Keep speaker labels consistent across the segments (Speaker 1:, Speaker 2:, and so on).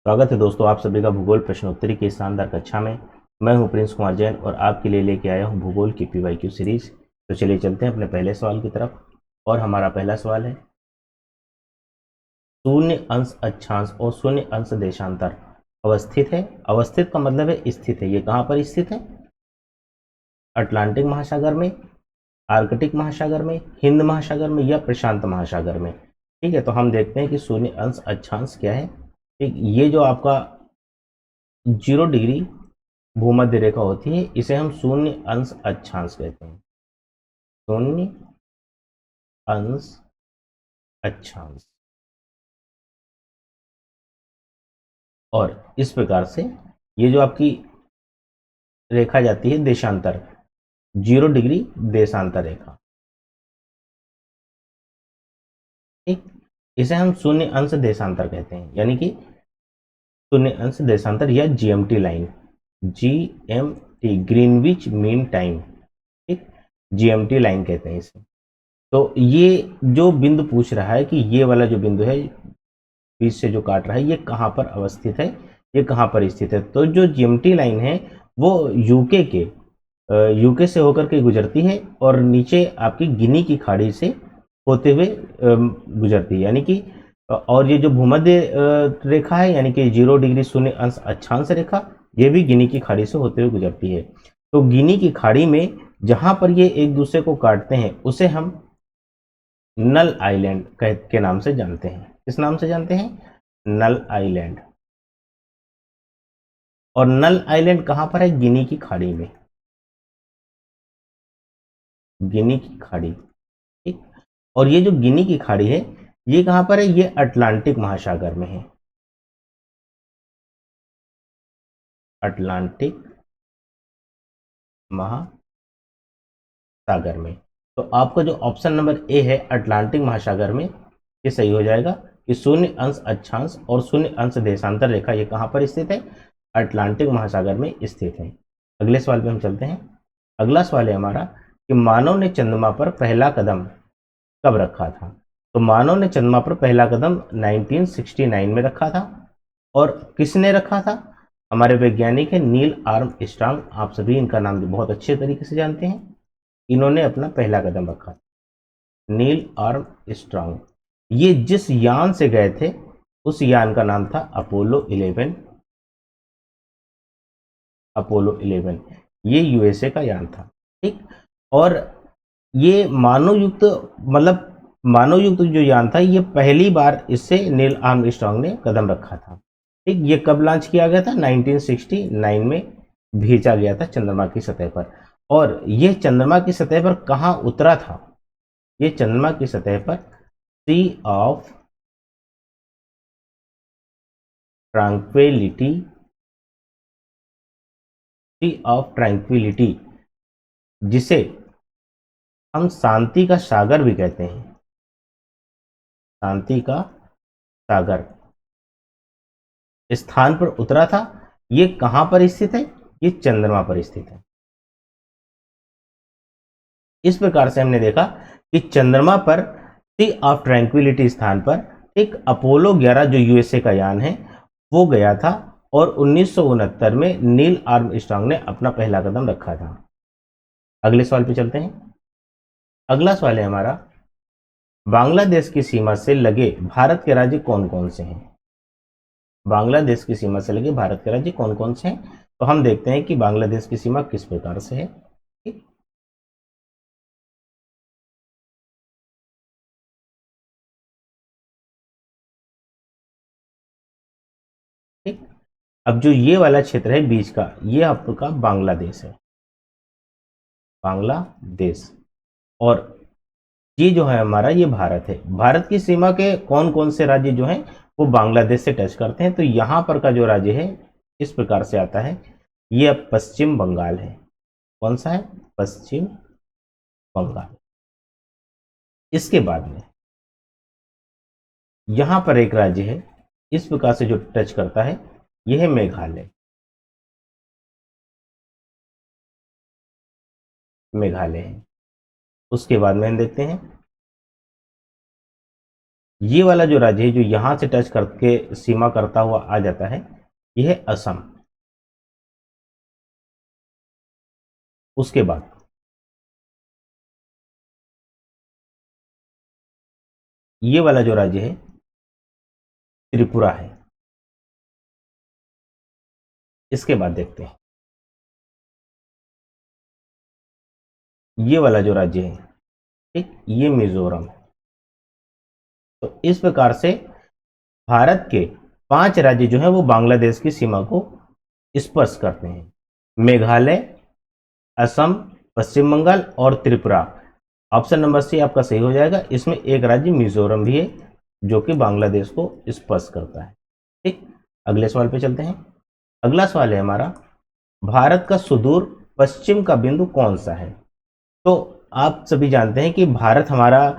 Speaker 1: स्वागत है दोस्तों आप सभी का भूगोल प्रश्नोत्तरी की शानदार कक्षा में। मैं हूं प्रिंस कुमार जैन और आपके लिए लेके आया हूं भूगोल की पीवाईक्यू सीरीज। तो चलिए चलते हैं अपने पहले सवाल की तरफ। और हमारा पहला सवाल है, शून्य अंश अक्षांश और शून्य अंश देशांतर अवस्थित है। अवस्थित का मतलब है स्थित है। ये कहाँ पर स्थित है? अटलांटिक महासागर में, आर्कटिक महासागर में, हिंद महासागर में या प्रशांत महासागर में। ठीक है, तो हम देखते हैं कि शून्य अंश अक्षांश क्या है। ठीक, ये जो आपका 0 डिग्री भूमध्य रेखा होती है इसे हम शून्य अंश अक्षांश कहते हैं। शून्य अंश अक्षांश। और इस प्रकार से ये जो आपकी रेखा जाती है देशांतर, 0 डिग्री देशांतर रेखा। ठीक, इसे हम शून्य अंश देशांतर कहते हैं, यानी कि शून्य अंश देशांतर या GMT line. GMT Greenwich mean time. ठीक, जीएमटी लाइन कहते हैं इसे। तो ये जो बिंदु पूछ रहा है कि ये वाला जो बिंदु है बीच से जो काट रहा है ये कहाँ पर अवस्थित है, ये कहाँ पर स्थित है। तो जो जीएमटी लाइन है वो यूके से होकर के गुजरती है और नीचे आपकी गिनी की खाड़ी से होते हुए गुजरती है, यानी कि और ये जो भूमध्य रेखा है यानी कि 0 डिग्री शून्य अंश अक्षांश रेखा, ये भी गिनी की खाड़ी से होते हुए गुजरती है। तो गिनी की खाड़ी में जहां पर ये एक दूसरे को काटते हैं उसे हम नल आइलैंड के नाम से जानते हैं। किस नाम से जानते हैं? नल आइलैंड। और नल आइलैंड कहां पर है? गिनी की खाड़ी में। गिनी की खाड़ी। ठीक, और ये जो गिनी की खाड़ी है ये कहां पर है? ये अटलांटिक महासागर में है। अटलांटिक महासागर में। तो आपका जो ऑप्शन नंबर ए है अटलांटिक महासागर में, ये सही हो जाएगा कि शून्य अंश अक्षांश और शून्य अंश देशांतर रेखा ये कहां पर स्थित है? अटलांटिक महासागर में स्थित है। अगले सवाल पे हम चलते हैं। अगला सवाल है हमारा कि मानव ने चंद्रमा पर पहला कदम कब रखा था? तो मानव ने चंद्रमा पर पहला कदम 1969 में रखा था। और किसने रखा था? हमारे वैज्ञानिक है नील आर्मस्ट्रांग। आप सभी इनका नाम बहुत अच्छे तरीके से जानते हैं। इन्होंने अपना पहला कदम रखा था, नील आर्मस्ट्रांग। ये जिस यान से गए थे उस यान का नाम था अपोलो 11। अपोलो 11 ये यूएसए का यान था। ठीक, और ये मानव युक्त मतलब मानव युक्त जो यान था ये पहली बार इससे नील आर्मस्ट्रांग ने कदम रखा था। ठीक, ये कब लॉन्च किया गया था? 1969 में भेजा गया था चंद्रमा की सतह पर। और ये चंद्रमा की सतह पर कहाँ उतरा था? ये चंद्रमा की सतह पर sea of tranquillity, sea of tranquillity, जिसे हम शांति का सागर भी कहते हैं। शांति का सागर स्थान पर उतरा था। ये कहां पर स्थित है? ये चंद्रमा पर स्थित है। इस प्रकार से हमने देखा कि चंद्रमा पर सी ऑफ ट्रैंक्विलिटी स्थान पर एक अपोलो 11 जो यूएसए का यान है वो गया था। और 1969 में नील आर्मस्ट्रांग ने अपना पहला कदम रखा था। अगले सवाल पे चलते हैं। अगला सवाल है हमारा, बांग्लादेश की सीमा से लगे भारत के राज्य कौन कौन से हैं? बांग्लादेश की सीमा से लगे भारत के राज्य कौन कौन से हैं? तो हम देखते हैं कि बांग्लादेश की सीमा किस प्रकार से है। ठीक, ठीक, अब जो ये वाला क्षेत्र है बीच का ये आपका बांग्लादेश है। बांग्लादेश। और ये जो है हमारा ये भारत है। भारत की सीमा के कौन कौन से राज्य जो हैं वो बांग्लादेश से टच करते हैं। तो यहां पर का जो राज्य है इस प्रकार से आता है, ये अब पश्चिम बंगाल है। कौन सा है? पश्चिम बंगाल। इसके बाद में यहां पर एक राज्य है इस प्रकार से जो टच करता है, यह है मेघालय। मेघालय है। उसके बाद में हम देखते हैं ये वाला जो राज्य है जो यहां से टच करके सीमा करता हुआ आ जाता है, यह है असम। उसके बाद ये वाला जो राज्य है त्रिपुरा है। इसके बाद देखते हैं ये वाला जो राज्य है, ठीक, ये मिजोरम है। तो इस प्रकार से भारत के 5 राज्य जो है वो बांग्लादेश की सीमा को स्पर्श करते हैं। मेघालय, असम, पश्चिम बंगाल और त्रिपुरा। ऑप्शन नंबर सी आपका सही हो जाएगा। इसमें एक राज्य मिजोरम भी है जो कि बांग्लादेश को स्पर्श करता है। ठीक, अगले सवाल पे चलते हैं। अगला सवाल है हमारा, भारत का सुदूर पश्चिम का बिंदु कौन सा है? तो आप सभी जानते हैं कि भारत हमारा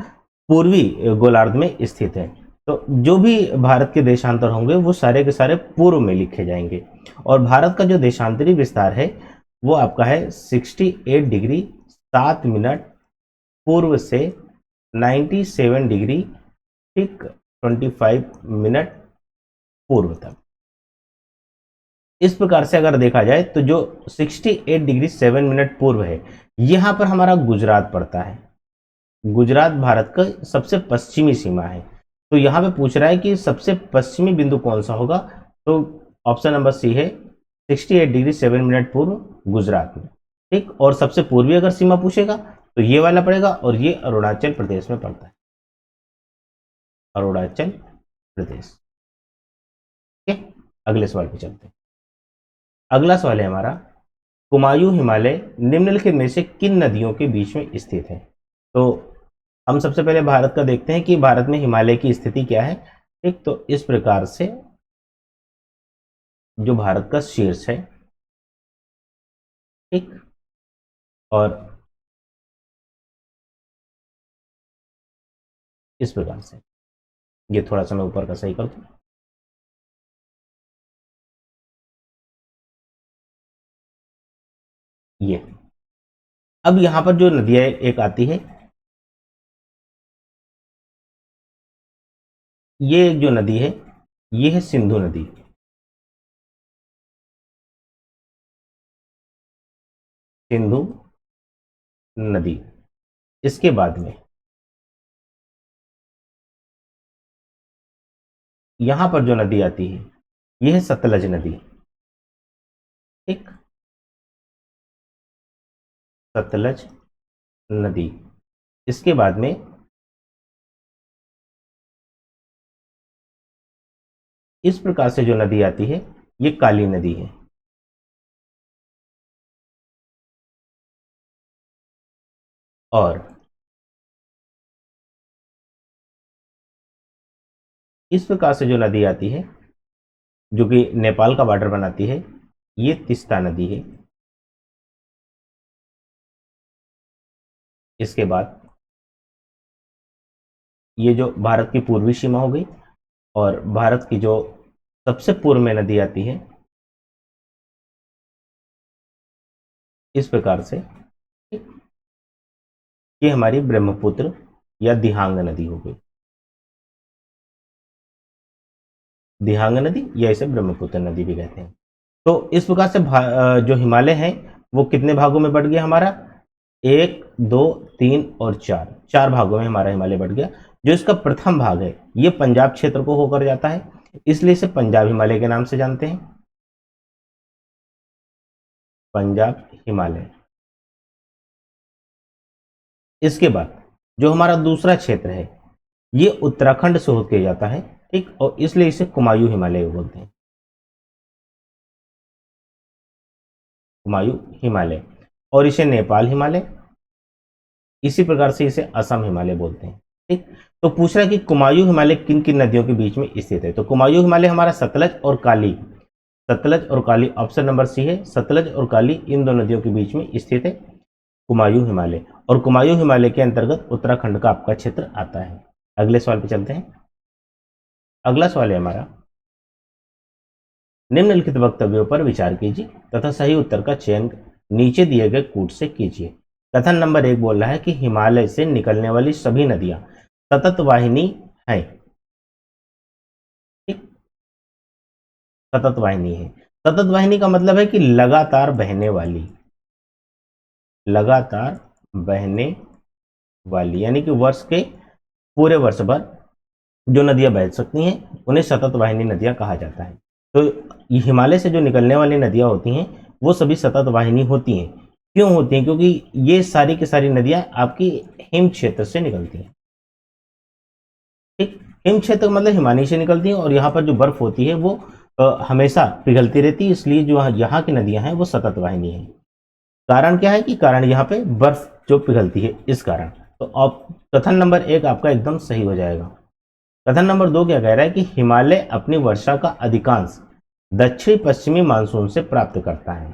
Speaker 1: पूर्वी गोलार्ध में स्थित है। तो जो भी भारत के देशांतर होंगे वो सारे के सारे पूर्व में लिखे जाएंगे। और भारत का जो देशांतरी विस्तार है वो आपका है 68 डिग्री 7 मिनट पूर्व से 97 डिग्री ठीक 25 मिनट पूर्व तक। इस प्रकार से अगर देखा जाए तो जो 68 डिग्री 7 मिनट पूर्व है, यहां पर हमारा गुजरात पड़ता है। गुजरात भारत का सबसे पश्चिमी सीमा है। तो यहां पे पूछ रहा है कि सबसे पश्चिमी बिंदु कौन सा होगा, तो ऑप्शन नंबर सी है 68 डिग्री 7 मिनट पूर्व गुजरात में। ठीक, और सबसे पूर्वी अगर सीमा पूछेगा तो ये वाला पड़ेगा और ये अरुणाचल प्रदेश में पड़ता है। अरुणाचल प्रदेश। ठीक है, अगले सवाल पे चलते हैं। अगला सवाल है हमारा, कुमायूं हिमालय निम्नलिखित में से किन नदियों के बीच में स्थित है? तो हम सबसे पहले भारत का देखते हैं कि भारत में हिमालय की स्थिति क्या है। ठीक, तो इस प्रकार से जो भारत का शीर्ष है, ठीक, और इस प्रकार से ये थोड़ा सा मैं ऊपर का सही कर दूं। ये अब यहां पर जो नदियां एक आती है, ये जो नदी है ये है सिंधु नदी। सिंधु नदी। इसके बाद में यहां पर जो नदी आती है ये है सतलज नदी। ठीक, सतलज नदी। इसके बाद में इस प्रकार से जो नदी आती है ये काली नदी है। और इस प्रकार से जो नदी आती है जो कि नेपाल का बॉर्डर बनाती है, ये तीस्ता नदी है। इसके बाद ये जो भारत की पूर्वी सीमा हो गई, और भारत की जो सबसे पूर्व में नदी आती है इस प्रकार से, ये हमारी ब्रह्मपुत्र या दिहांग नदी हो गई। दिहांग नदी या इसे ब्रह्मपुत्र नदी भी कहते हैं। तो इस प्रकार से जो हिमालय है वो कितने भागों में बढ़ गया हमारा? 1, 2, 3 और 4, 4 भागों में हमारा हिमालय बढ़ गया। जो इसका प्रथम भाग है ये पंजाब क्षेत्र को होकर जाता है, इसलिए इसे पंजाब हिमालय के नाम से जानते हैं। पंजाब हिमालय। इसके बाद जो हमारा दूसरा क्षेत्र है ये उत्तराखंड से होकर जाता है। ठीक, और इसलिए इसे कुमायूं हिमालय बोलते हैं। कुमायूं हिमालय। और इसे नेपाल हिमालय, इसी प्रकार से इसे असम हिमालय बोलते हैं। ठीक, तो पूछ रहा है कि कुमायूं हिमालय किन किन नदियों के बीच में स्थित है? तो कुमायूं हिमालय हमारा सतलज और काली, सतलज और काली, ऑप्शन नंबर सी है। सतलज और काली इन दो नदियों के बीच में स्थित है कुमायूं हिमालय। और कुमायूं हिमालय के अंतर्गत उत्तराखंड का आपका क्षेत्र आता है। अगले सवाल पे चलते हैं। अगला सवाल है हमारा, निम्नलिखित वक्तव्यों पर विचार कीजिए तथा सही उत्तर का चयन नीचे दिए गए कूट से कीजिए। कथन नंबर 1 बोल रहा है कि हिमालय से निकलने वाली सभी नदियां सतत वाहिनी हैं। सतत वाहिनी है। सतत वाहिनी का मतलब है कि लगातार बहने वाली, लगातार बहने वाली, यानी कि वर्ष के पूरे वर्ष भर जो नदियां बह सकती हैं उन्हें सतत वाहिनी नदियां कहा जाता है। तो ये हिमालय से जो निकलने वाली नदियां होती हैं वो सभी सतत वाहिनी होती हैं। क्यों होती हैं? क्योंकि ये सारी की सारी नदियां आपकी हिम क्षेत्र से निकलती हैं। ठीक, हिम क्षेत्र मतलब हिमालय से निकलती हैं और यहाँ पर जो बर्फ होती है वो हमेशा पिघलती रहती है, इसलिए जो यहाँ की नदियां हैं वो सतत वाहिनी है। कारण क्या है कि कारण यहाँ पे बर्फ जो पिघलती है इस कारण। तो अब कथन नंबर 1 आपका एकदम सही हो जाएगा। कथन नंबर 2 क्या कह रहा है कि हिमालय अपनी वर्षा का अधिकांश दक्षिण पश्चिमी मानसून से प्राप्त करता है।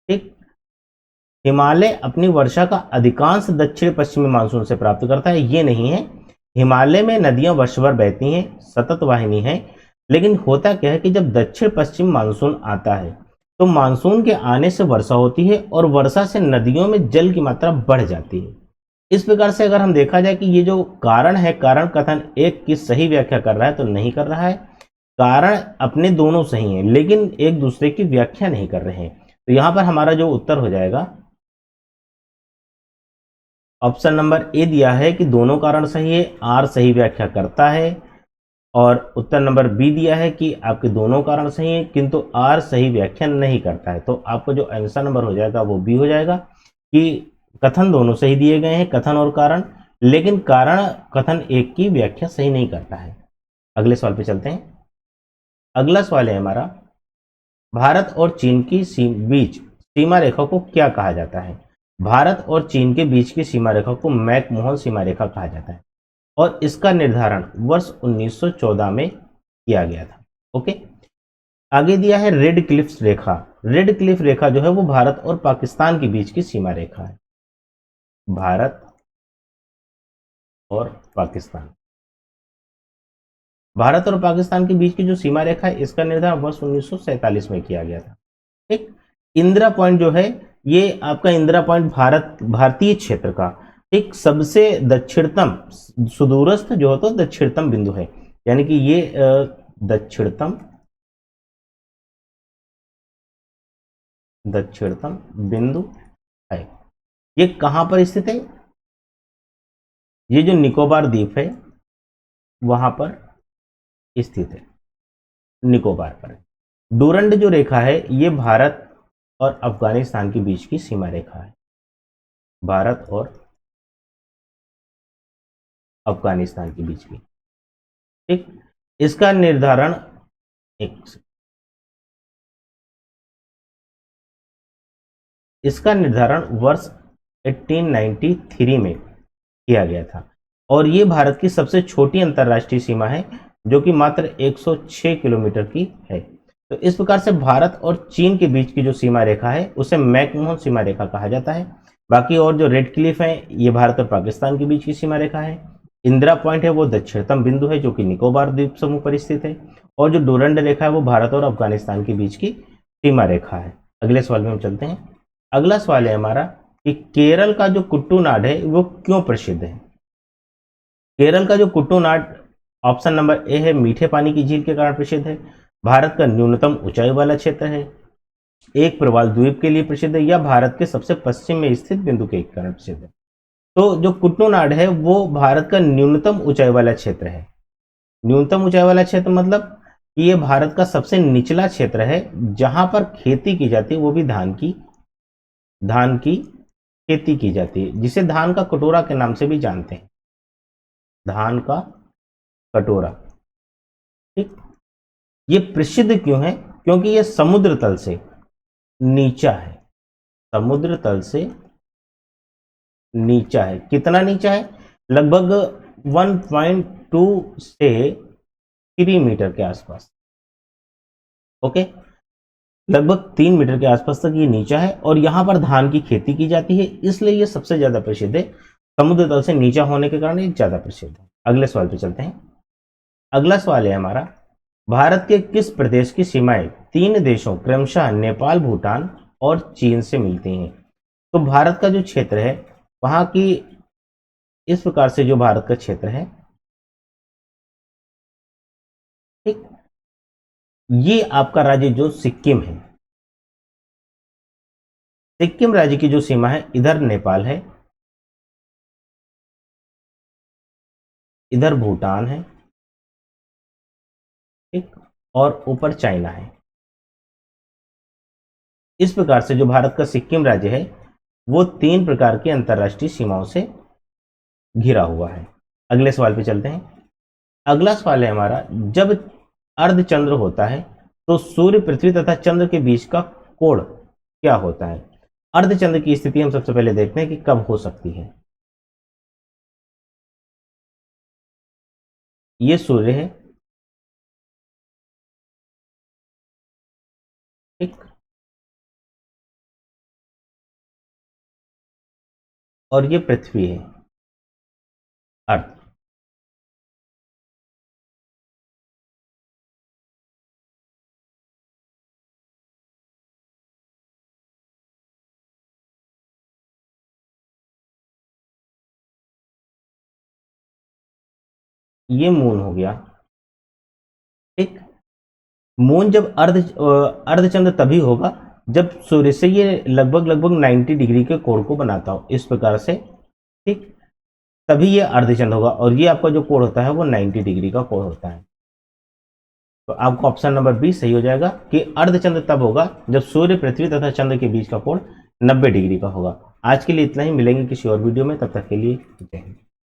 Speaker 1: ठीक, हिमालय अपनी वर्षा का अधिकांश दक्षिण पश्चिमी मानसून से प्राप्त करता है, ये नहीं है। हिमालय में नदियां वर्ष भर बहती हैं, सतत वाहिनी है, लेकिन होता क्या है कि जब दक्षिण पश्चिम मानसून आता है तो मानसून के आने से वर्षा होती है और वर्षा से नदियों में जल की मात्रा बढ़ जाती है। इस प्रकार से अगर हम देखा जाए कि ये जो कारण है, कारण कथन 1 की सही व्याख्या कर रहा है तो नहीं कर रहा है। कारण अपने दोनों सही हैं लेकिन एक दूसरे की व्याख्या नहीं कर रहे हैं। तो यहां पर हमारा जो उत्तर हो जाएगा, ऑप्शन नंबर ए दिया है कि दोनों कारण सही है, आर सही व्याख्या करता है। और उत्तर नंबर बी दिया है कि आपके दोनों कारण सही हैं किंतु आर सही व्याख्या नहीं करता है। तो आपका जो आंसर नंबर हो जाएगा वो बी हो जाएगा कि कथन दोनों सही दिए गए हैं, कथन और कारण, लेकिन कारण कथन 1 की व्याख्या सही नहीं करता है। अगले सवाल पे चलते हैं। अगला सवाल है हमारा, भारत और चीन की बीच सीमा रेखा को क्या कहा जाता है? भारत और चीन के बीच की सीमा रेखा को मैकमोहन सीमा रेखा कहा जाता है और इसका निर्धारण वर्ष 1914 में किया गया था। ओके, आगे दिया है रेड क्लिफ रेखा। रेड क्लिफ रेखा जो है वो भारत और पाकिस्तान के बीच की सीमा रेखा है। भारत और पाकिस्तान, भारत और पाकिस्तान के बीच की जो सीमा रेखा है इसका निर्धारण वर्ष 1947 में किया गया था। ठीक, इंदिरा पॉइंट जो है ये आपका इंदिरा पॉइंट भारतीय क्षेत्र का एक सबसे दक्षिणतम सुदूरस्थ जो होता है दक्षिणतम बिंदु है, यानी कि ये दक्षिणतम बिंदु है। ये कहां पर स्थित है? ये जो निकोबार द्वीप है वहां पर स्थित है, निकोबार पर। डूरंड जो रेखा है ये भारत और अफगानिस्तान के बीच की सीमा रेखा है, भारत और अफगानिस्तान के बीच की। ठीक, इसका निर्धारण वर्ष 1893 में किया गया था और ये भारत की सबसे छोटी अंतर्राष्ट्रीय सीमा है जो कि मात्र 106 किलोमीटर की है। तो इस प्रकार से भारत और चीन के बीच की जो सीमा रेखा है उसे मैकमोहन सीमा रेखा कहा जाता है। बाकी और जो रेड क्लिफ है ये भारत और पाकिस्तान के बीच की सीमा रेखा है। इंदिरा पॉइंट है वो दक्षिणतम बिंदु है जो कि निकोबार द्वीप समूह पर स्थित है और जो डूरंड रेखा है वो भारत और अफगानिस्तान के बीच की सीमा रेखा है। अगले सवाल में हम चलते हैं। अगला सवाल है हमारा कि केरल का जो कुट्टूनाड है वो क्यों प्रसिद्ध है? केरल का जो कुट्टूनाड, ऑप्शन नंबर ए है मीठे पानी की झील के कारण प्रसिद्ध है, भारत का न्यूनतम ऊंचाई वाला क्षेत्र है, एक प्रवाल द्वीप के लिए प्रसिद्ध है, या भारत के सबसे पश्चिम में स्थित बिंदु के कारण प्रसिद्ध है। तो जो कुट्टूनाड है वो भारत का न्यूनतम ऊंचाई वाला क्षेत्र है। न्यूनतम ऊंचाई वाला क्षेत्र मतलब कि ये भारत का सबसे निचला क्षेत्र है जहां पर खेती की जाती है, वो भी धान की खेती की जाती है, जिसे धान का कटोरा के नाम से भी जानते हैं, धान का कटोरा। ठीक, ये प्रसिद्ध क्यों है? क्योंकि ये समुद्र तल से नीचा है, समुद्र तल से नीचा है। कितना नीचा है? लगभग 1.2 से 3 मीटर के आसपास। ओके, लगभग 3 मीटर के आसपास तक ये नीचा है और यहां पर धान की खेती की जाती है, इसलिए ये सबसे ज्यादा प्रसिद्ध है। समुद्र तल से नीचा होने के कारण ये ज्यादा प्रसिद्ध है। अगले सवाल पे चलते हैं। अगला सवाल है हमारा, भारत के किस प्रदेश की सीमाएं 3 देशों क्रमशः नेपाल, भूटान और चीन से मिलती हैं? तो भारत का जो क्षेत्र है वहां की, इस प्रकार से जो भारत का क्षेत्र है, ठीक, ये आपका राज्य जो सिक्किम है, सिक्किम राज्य की जो सीमा है, इधर नेपाल है, इधर भूटान है, ठीक, और ऊपर चाइना है। इस प्रकार से जो भारत का सिक्किम राज्य है वो 3 प्रकार की अंतरराष्ट्रीय सीमाओं से घिरा हुआ है। अगले सवाल पे चलते हैं। अगला सवाल है हमारा, जब अर्धचंद्र होता है तो सूर्य, पृथ्वी तथा चंद्र के बीच का कोण क्या होता है? अर्धचंद्र की स्थिति हम सबसे पहले देखते हैं कि कब हो सकती है। ये सूर्य है, ठीक, और ये पृथ्वी है, अर्थ। ये मून हो गया, ठीक। मून जब अर्धचंद्र तभी होगा जब सूर्य से ये लगभग लगभग 90 डिग्री के कोण को बनाता हो, इस प्रकार से, ठीक, तभी ये अर्धचंद्र होगा। और ये आपका जो कोण होता है वो 90 डिग्री का कोण होता है। तो आपका ऑप्शन नंबर बी सही हो जाएगा कि अर्धचंद्र तब होगा जब सूर्य, पृथ्वी तथा चंद्र के बीच का कोण 90 डिग्री का होगा। आज के लिए इतना ही, मिलेंगे किसी और वीडियो में, तब तक के लिए जय हिंद।